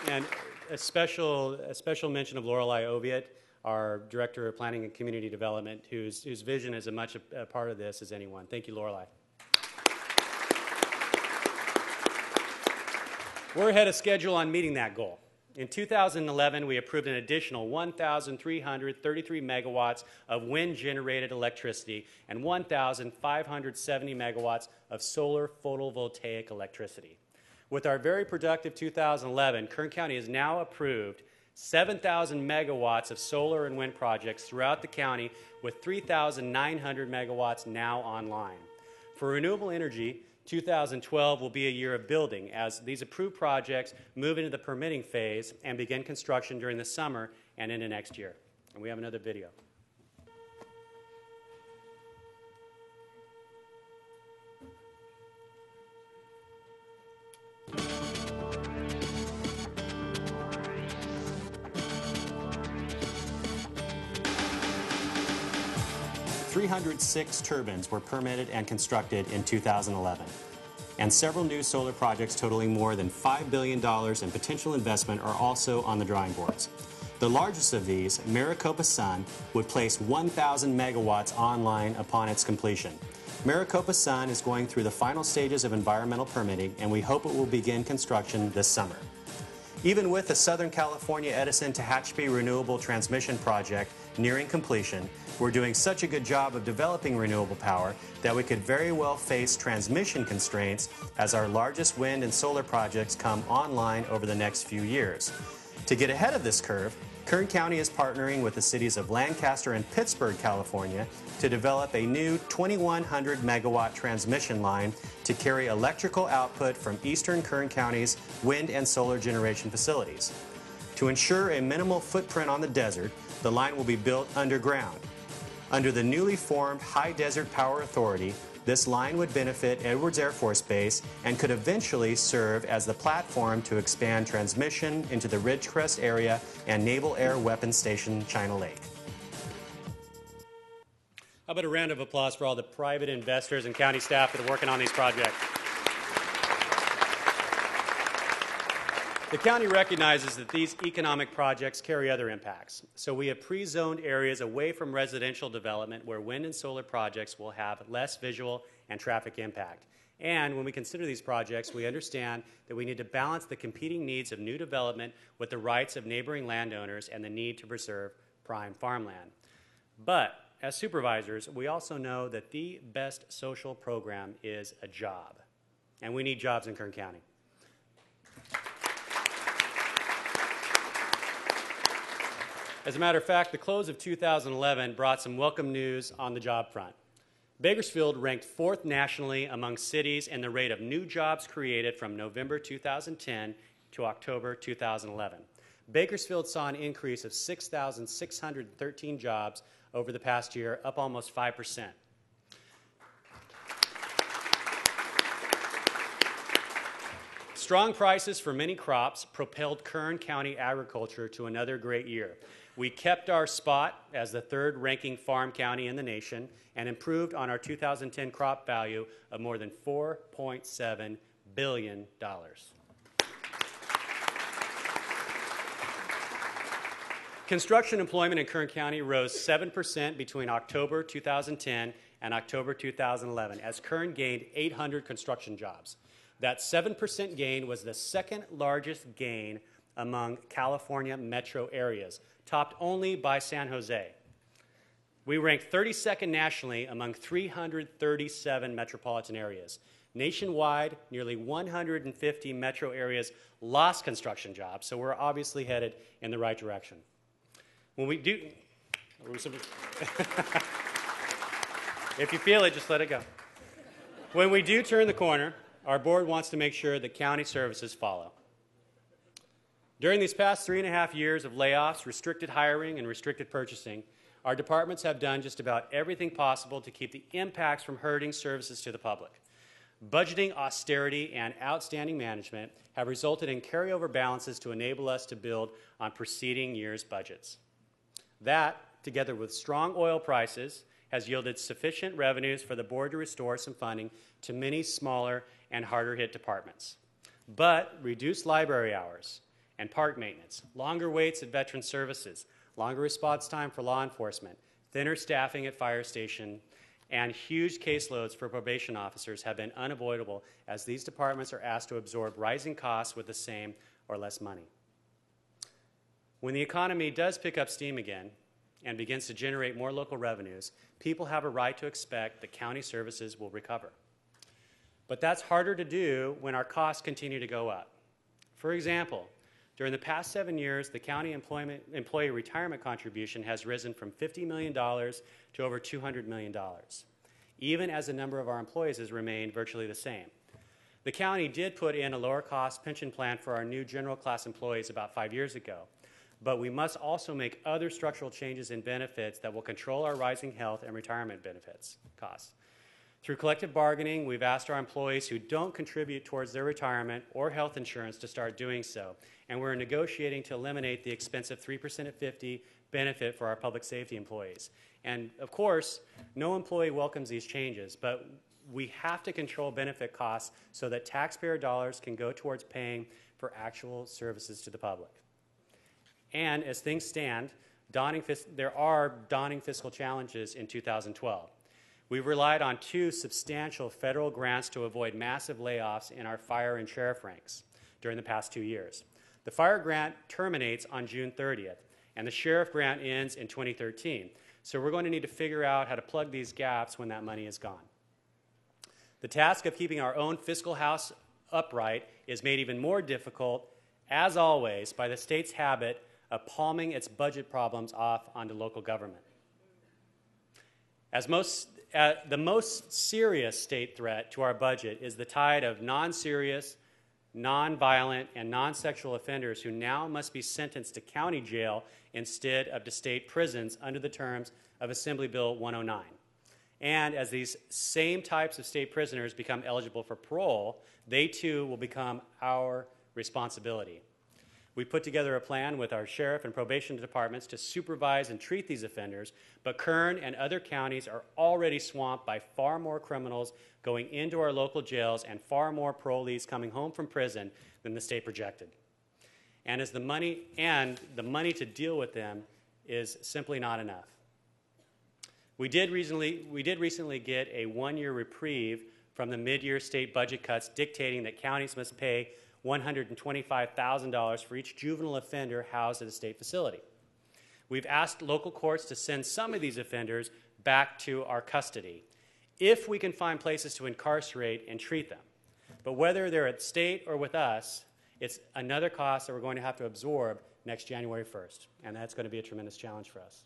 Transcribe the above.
And a special mention of Lorelei Oviatt, our Director of Planning and Community Development, whose vision is as much a part of this as anyone. Thank you, Lorelei. We're ahead of schedule on meeting that goal. In 2011, we approved an additional 1,333 megawatts of wind-generated electricity and 1,570 megawatts of solar photovoltaic electricity. With our very productive 2011, Kern County has now approved 7,000 megawatts of solar and wind projects throughout the county, with 3,900 megawatts now online. For renewable energy, 2012 will be a year of building as these approved projects move into the permitting phase and begin construction during the summer and into next year. And we have another video. "306 turbines were permitted and constructed in 2011, and several new solar projects totaling more than $5 billion in potential investment are also on the drawing boards. The largest of these, Maricopa Sun, would place 1,000 megawatts online upon its completion. Maricopa Sun is going through the final stages of environmental permitting, and we hope it will begin construction this summer. Even with the Southern California Edison Tehachapi Renewable Transmission Project nearing completion, we're doing such a good job of developing renewable power that we could very well face transmission constraints as our largest wind and solar projects come online over the next few years. To get ahead of this curve, Kern County is partnering with the cities of Lancaster and Pittsburgh, California, to develop a new 2,100 megawatt transmission line to carry electrical output from eastern Kern County's wind and solar generation facilities. To ensure a minimal footprint on the desert, the line will be built underground. Under the newly formed High Desert Power Authority, this line would benefit Edwards Air Force Base and could eventually serve as the platform to expand transmission into the Ridgecrest area and Naval Air Weapons Station, China Lake." How about a round of applause for all the private investors and county staff that are working on these projects? The county recognizes that these economic projects carry other impacts, so we have pre-zoned areas away from residential development where wind and solar projects will have less visual and traffic impact. And when we consider these projects, we understand that we need to balance the competing needs of new development with the rights of neighboring landowners and the need to preserve prime farmland. But as supervisors, we also know that the best social program is a job, and we need jobs in Kern County. As a matter of fact, the close of 2011 brought some welcome news on the job front. Bakersfield ranked 4th nationally among cities in the rate of new jobs created from November 2010 to October 2011. Bakersfield saw an increase of 6,613 jobs over the past year, up almost 5%. Strong prices for many crops propelled Kern County agriculture to another great year. We kept our spot as the 3rd-ranking farm county in the nation and improved on our 2010 crop value of more than $4.7 billion. Construction employment in Kern County rose 7% between October 2010 and October 2011 as Kern gained 800 construction jobs. That 7% gain was the 2nd largest gain among California metro areas, topped only by San Jose. We ranked 32nd nationally among 337 metropolitan areas. Nationwide, nearly 150 metro areas lost construction jobs, so we're obviously headed in the right direction. When we do, if you feel it, just let it go. When we do turn the corner, our board wants to make sure that county services follow. During these past 3.5 years of layoffs, restricted hiring, and restricted purchasing, our departments have done just about everything possible to keep the impacts from hurting services to the public. Budgeting austerity and outstanding management have resulted in carryover balances to enable us to build on preceding years' budgets. That, together with strong oil prices, has yielded sufficient revenues for the board to restore some funding to many smaller and harder-hit departments. But reduced library hours and park maintenance, longer waits at veteran services, longer response time for law enforcement, thinner staffing at fire station, and huge caseloads for probation officers have been unavoidable as these departments are asked to absorb rising costs with the same or less money. When the economy does pick up steam again and begins to generate more local revenues, people have a right to expect that county services will recover. But that's harder to do when our costs continue to go up. For example, during the past 7 years, the county employee retirement contribution has risen from $50 million to over $200 million, even as the number of our employees has remained virtually the same. The county did put in a lower cost pension plan for our new general class employees about 5 years ago, but we must also make other structural changes in benefits that will control our rising health and retirement benefits costs. Through collective bargaining, we've asked our employees who don't contribute towards their retirement or health insurance to start doing so, and we're negotiating to eliminate the expensive 3% at 50 benefit for our public safety employees. And of course, no employee welcomes these changes, but we have to control benefit costs so that taxpayer dollars can go towards paying for actual services to the public. And as things stand, there are daunting fiscal challenges in 2012. We've relied on 2 substantial federal grants to avoid massive layoffs in our fire and sheriff ranks during the past 2 years. The fire grant terminates on June 30th, and the sheriff grant ends in 2013. So we're going to need to figure out how to plug these gaps when that money is gone. The task of keeping our own fiscal house upright is made even more difficult, as always, by the state's habit of palming its budget problems off onto local government. The most serious state threat to our budget is the tide of non-serious, non-violent, and non-sexual offenders who now must be sentenced to county jail instead of to state prisons under the terms of Assembly Bill 109. And as these same types of state prisoners become eligible for parole, they too will become our responsibility. We put together a plan with our sheriff and probation departments to supervise and treat these offenders, but Kern and other counties are already swamped by far more criminals going into our local jails and far more parolees coming home from prison than the state projected. And the money to deal with them is simply not enough. We did recently get a 1-year reprieve from the mid-year state budget cuts dictating that counties must pay $125,000 for each juvenile offender housed at a state facility. We've asked local courts to send some of these offenders back to our custody, if we can find places to incarcerate and treat them. But whether they're at state or with us, it's another cost that we're going to have to absorb next January 1st, and that's going to be a tremendous challenge for us.